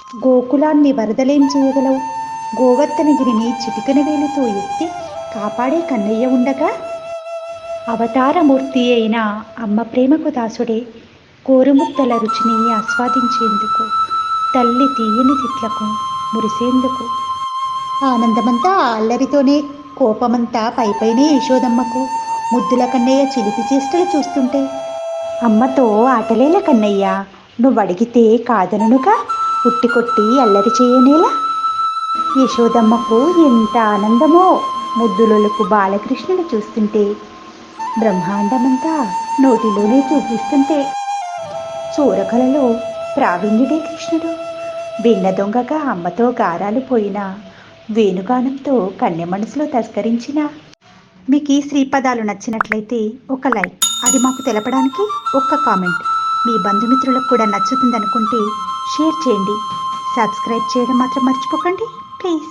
గోకులాన్ని వరదలేం చేయగలవు? గోవర్ధనగిరిని చిటికెన వేలితో ఎత్తి కాపాడే కన్నయ్య ఉండగా, అవతారమూర్తి అయిన అమ్మ ప్రేమకు దాసుడే కోరుముద్దల రుచిని ఆస్వాదించేందుకు, తల్లి తీయని తిట్లకు మురిసేందుకు. ఆనందమంతా అల్లరితోనే, కోపమంతా పైపైనే యశోదమ్మకు. ముద్దుల కన్నయ్య చిలిపి చేష్టలు చూస్తుంటే, అమ్మతో ఆటలేల కన్నయ్య, నువ్వడిగితే కాదననుగా, ఉట్టికొట్టి అల్లరి చేయనేలా. యశోదమ్మకు ఎంత ఆనందమో ముద్దులొలుకు బాలకృష్ణుడు చూస్తుంటే, బ్రహ్మాండమంతా నోటిలోనే చూపిస్తుంటే. చోరకలలో ప్రావీణ్యుడే కృష్ణుడు. వెన్న దొంగగా అమ్మతో గారాలు పోయిన, వేణుగానంతో కన్య మనసులో తస్కరించిన. మీకు ఈ శ్రీపదాలు నచ్చినట్లయితే ఒక లైక్, అది మాకు తెలపడానికి ఒక్క కామెంట్, మీ బంధుమిత్రులకు కూడా నచ్చుతుందనుకుంటే షేర్ చేయండి. సబ్స్క్రైబ్ చేయడం మాత్రం మర్చిపోకండి ప్లీజ్.